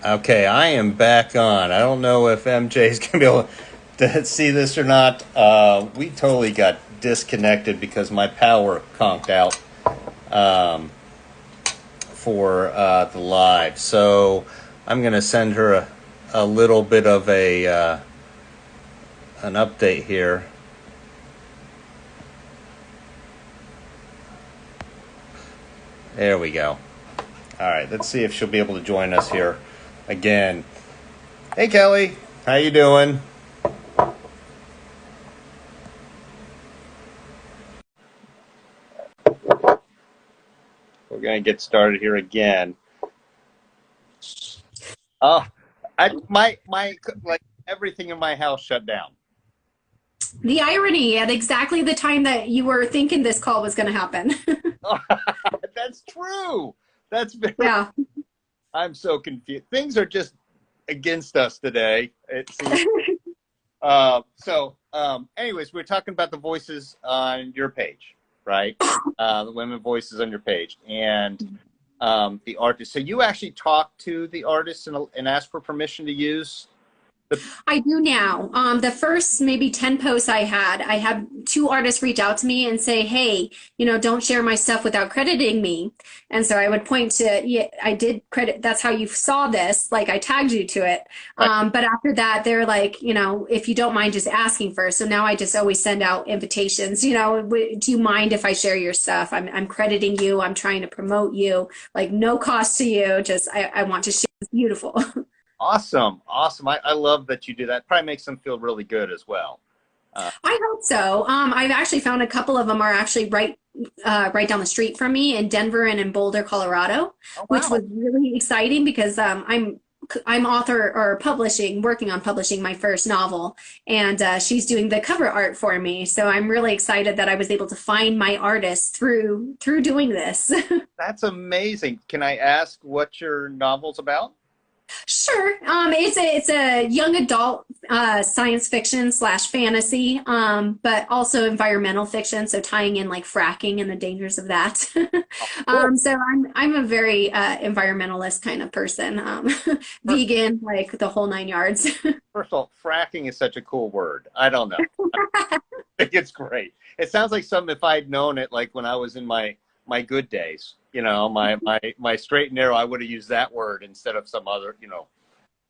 Okay, I am back on. I don't know if MJ's gonna be able to see this or not. We totally got disconnected because my power conked out for the live. So I'm gonna send her a little bit of a an update here. There we go. All right, let's see if she'll be able to join us here again. Hey, Kelly, how you doing? We're gonna get started here again. Oh, my like everything in my house shut down. The irony at exactly the time that you were thinking this call was going to happen. That's true. That's very. Yeah. I'm so confused. Things are just against us today. It seems. Anyways, we're talking about the voices on your page, right? The women voices on your page, and the artists. So you actually talk to the artists and ask for permission to use the. I do now. The first maybe 10 posts I had two artists reach out to me and say, hey, don't share my stuff without crediting me. And so I would point to, yeah, I did credit, that's how you saw this, like I tagged you to it. Right. But after that, they're like, if you don't mind just asking first. So now I just always send out invitations, do you mind if I share your stuff? I'm crediting you. I'm trying to promote you, like no cost to you. Just, I want to share. It's beautiful. Awesome, awesome. I love that you do that. Probably makes them feel really good as well. I hope so. I've actually found a couple of them are actually right down the street from me in Denver and in Boulder, Colorado, Oh which wow. was really exciting because I'm author or working on publishing my first novel, and she's doing the cover art for me. So I'm really excited that I was able to find my artist through doing this. That's amazing. Can I ask what your novel's about? Sure. It's a young adult science fiction slash fantasy, but also environmental fiction. So tying in like fracking and the dangers of that. Cool. So I'm a very environmentalist kind of person, First, vegan, like the whole nine yards. first of all, fracking is such a cool word. I don't know. I think it's great. It sounds like something if I'd known it like when I was in my good days, my straight and narrow, I would have used that word instead of some other,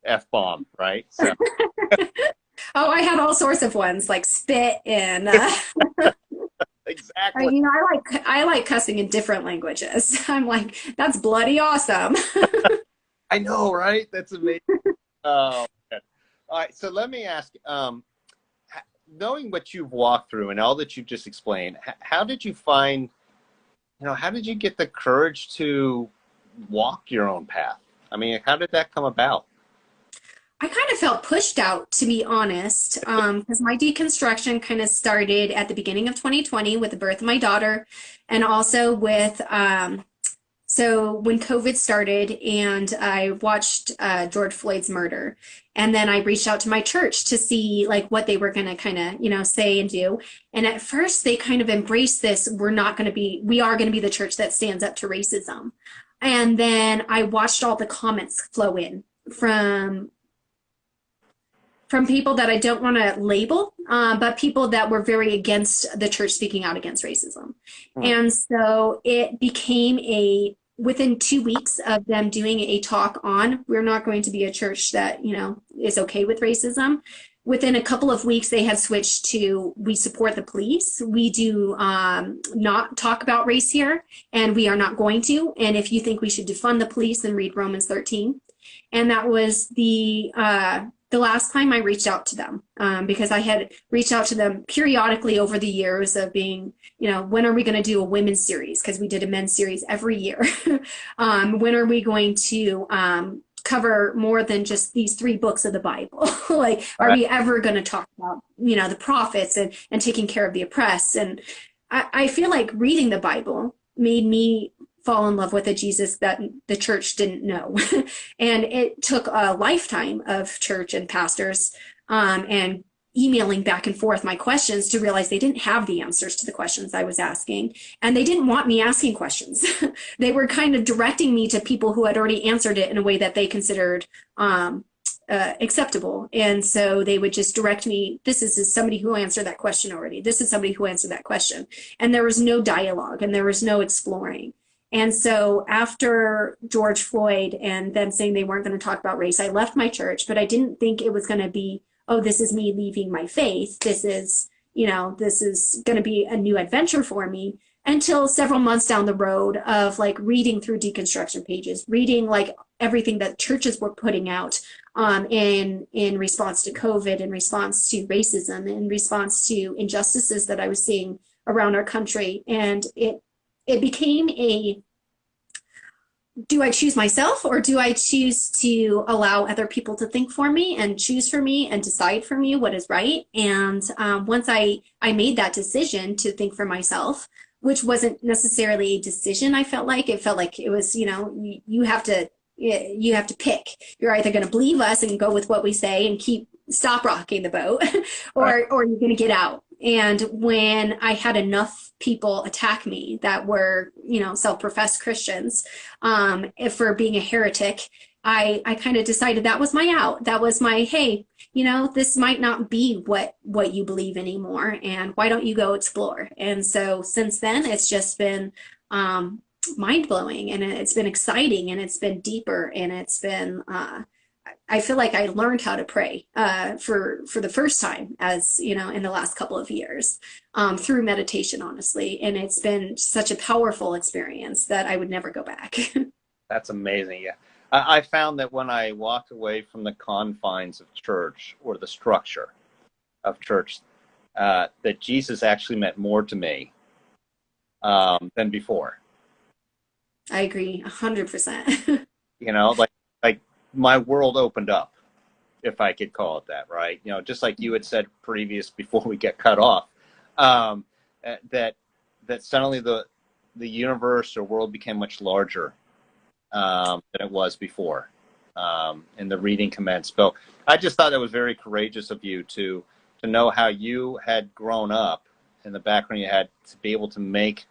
F bomb, right? So Oh, I had all sorts of ones like spit and exactly. I like cussing in different languages. I'm like, that's bloody awesome. I know, right? That's amazing. Oh, man. All right. So let me ask, knowing what you've walked through and all that you've just explained, how did you find, how did you get the courage to walk your own path? I mean, how did that come about? I kind of felt pushed out, to be honest, because my deconstruction kind of started at the beginning of 2020 with the birth of my daughter, and also with so when COVID started, and I watched George Floyd's murder, and then I reached out to my church to see like what they were going to kind of say and do. And at first, they kind of embraced this. We are going to be the church that stands up to racism. And then I watched all the comments flow in from people that I don't want to label, but people that were very against the church speaking out against racism. Hmm. And so it became within 2 weeks of them doing a talk on, we're not going to be a church that, is okay with racism. Within a couple of weeks, they had switched to, we support the police. We do not talk about race here, and we are not going to. And if you think we should defund the police, then read Romans 13. And that was the last time I reached out to them, because I had reached out to them periodically over the years of being, when are we going to do a women's series? Because we did a men's series every year. When are we going to cover more than just these three books of the Bible? Like, are we ever going to talk about, the prophets and taking care of the oppressed? And I feel like reading the Bible made me fall in love with a Jesus that the church didn't know. And it took a lifetime of church and pastors and emailing back and forth my questions to realize they didn't have the answers to the questions I was asking. And they didn't want me asking questions. They were kind of directing me to people who had already answered it in a way that they considered acceptable. And so they would just direct me, this is somebody who answered that question already. This is somebody who answered that question. And there was no dialogue and there was no exploring. And so after George Floyd and them saying they weren't going to talk about race, I left my church, but I didn't think it was going to be, oh, this is me leaving my faith. This is, this is going to be a new adventure for me, until several months down the road of like reading through deconstruction pages, reading like everything that churches were putting out in response to COVID, in response to racism, in response to injustices that I was seeing around our country. And it became a, do I choose myself, or do I choose to allow other people to think for me and choose for me and decide for me what is right? And once I made that decision to think for myself, which wasn't necessarily a decision, I felt like it was, you have to pick. You're either going to believe us and go with what we say and stop rocking the boat, or you're going to get out. And when I had enough people attack me that were, self-professed Christians, for being a heretic, I kind of decided that was my out. That was my, hey, this might not be what you believe anymore, and why don't you go explore? And so since then, it's just been mind-blowing, and it's been exciting, and it's been deeper, and it's been I feel like I learned how to pray for the first time, as in the last couple of years, through meditation, honestly. And it's been such a powerful experience that I would never go back. That's amazing. Yeah. I found that when I walked away from the confines of church, or the structure of church, that Jesus actually meant more to me than before. I agree 100%. Like my world opened up, if I could call it that, right? Just like you had said before we get cut off, that suddenly the universe or world became much larger than it was before, and the reading commenced. So I just thought it was very courageous of you to know how you had grown up, and the background you had, to be able to make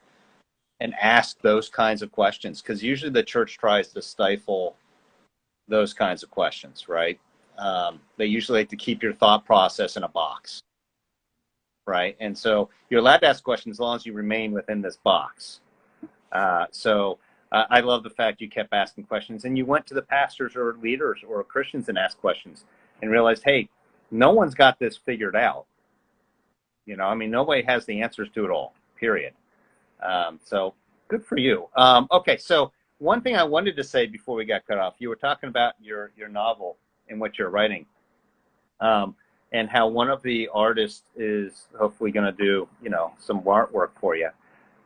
and ask those kinds of questions, because usually the church tries to stifle those kinds of questions, right? They usually like to keep your thought process in a box, right? And so you're allowed to ask questions as long as you remain within this box. So I love the fact you kept asking questions, and you went to the pastors or leaders or Christians and asked questions and realized, hey, no one's got this figured out. Nobody has the answers to it all, period. So good for you. Okay, so one thing I wanted to say before we got cut off, you were talking about your novel and what you're writing, and how one of the artists is hopefully going to do, some artwork for you.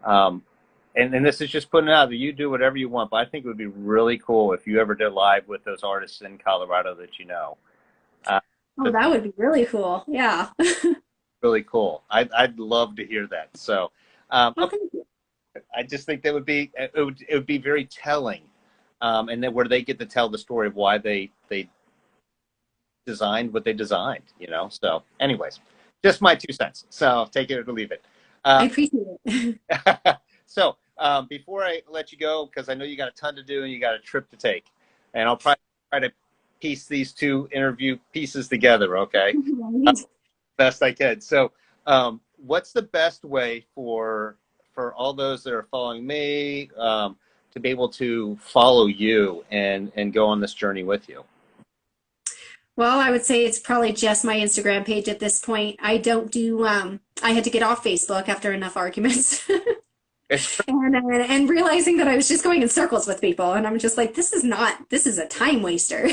And this is just putting it out there. You do whatever you want, but I think it would be really cool if you ever did live with those artists in Colorado that you know. Oh, that would be really cool. Yeah. Really cool. I'd love to hear that. So, okay. I just think that it would be very telling, and then where they get to tell the story of why they designed what they designed. So, anyways, just my 2 cents. So take it or leave it. I appreciate it. So before I let you go, because I know you got a ton to do and you got a trip to take, and I'll try to piece these 2 interview pieces together, okay? Best I can. So what's the best way for all those that are following me to be able to follow you and go on this journey with you? Well, I would say it's probably just my Instagram page at this point. I don't do, I had to get off Facebook after enough arguments. And realizing that I was just going in circles with people, and I'm just like, this is a time waster.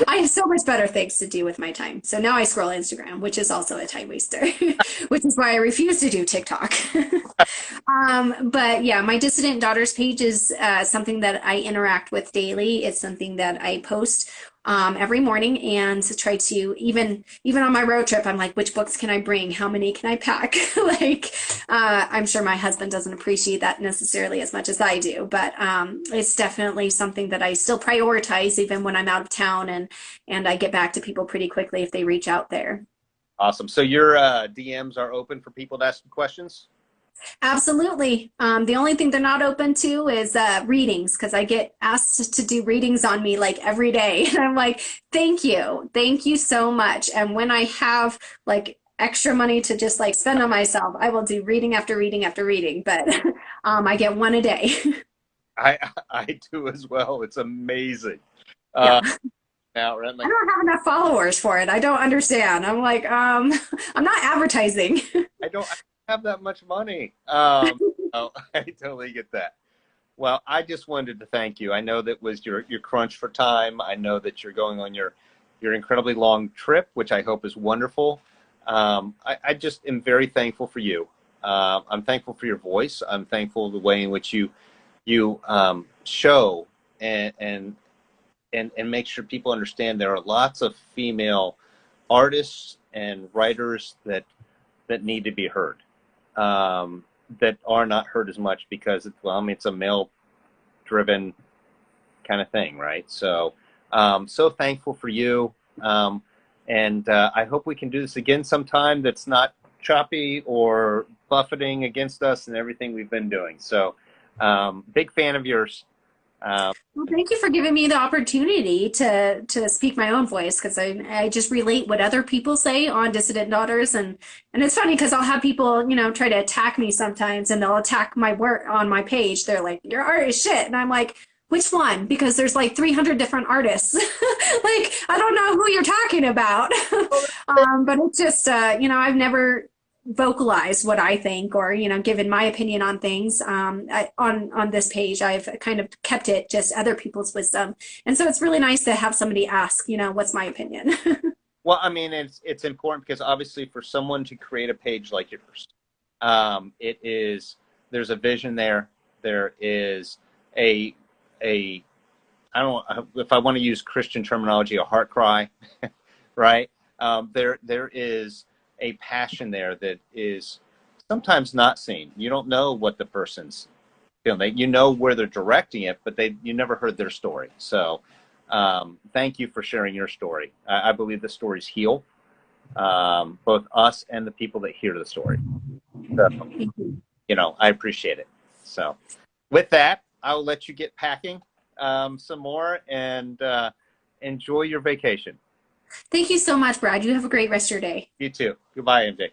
I have so much better things to do with my time. So now I scroll Instagram, which is also a time waster, which is why I refuse to do TikTok. But yeah, my Dissident Daughters page is something that I interact with daily. It's something that I post every morning, and to try to, even on my road trip, I'm like, which books can I bring? How many can I pack? I'm sure my husband doesn't appreciate that necessarily as much as I do, but it's definitely something that I still prioritize even when I'm out of town, and I get back to people pretty quickly if they reach out there. Awesome. So your DMs are open for people to ask you questions? Absolutely. The only thing they're not open to is readings because I get asked to do readings on me like every day. And I'm like, thank you so much. And when I have like extra money to just like spend on myself, I will do reading after reading after reading. But I get one a day. I I do as well. It's amazing. Yeah. Now, right, I like don't have enough followers for it. I don't understand. I'm like, I'm not advertising. I don't have that much money. Oh, I totally get that. Well, I just wanted to thank you. I know that was your crunch for time. I know that you're going on your incredibly long trip, which I hope is wonderful. I just am very thankful for you. I'm thankful for your voice. I'm thankful the way in which you show and make sure people understand there are lots of female artists and writers that need to be heard, that are not heard as much because well, I mean, it's a male driven kind of thing, right? So so thankful for you, and I hope we can do this again sometime that's not choppy or buffeting against us and everything we've been doing. So big fan of yours. um, Well, thank you for giving me the opportunity to speak my own voice because I just relate what other people say on Dissident Daughters and it's funny because I'll have people try to attack me sometimes and they'll attack my work on my page. They're like, your art is shit, and I'm like, which one? Because there's like 300 different artists. Like I don't know who you're talking about. But it's just I've never vocalize what I think or given my opinion on things on this page. I've kind of kept it just other people's wisdom, and so it's really nice to have somebody ask what's my opinion. Well, I mean, it's important because obviously for someone to create a page like yours, it is there's a vision there. There is a I don't know if I want to use Christian terminology, a heart cry, right? There is a passion there that is sometimes not seen. You don't know what the person's feeling. You know where they're directing it, but you never heard their story. So thank you for sharing your story. I believe the stories heal both us and the people that hear the story. So, I appreciate it. So with that, I'll let you get packing some more and enjoy your vacation. Thank you so much, Brad. You have a great rest of your day. You too. Goodbye, MJ.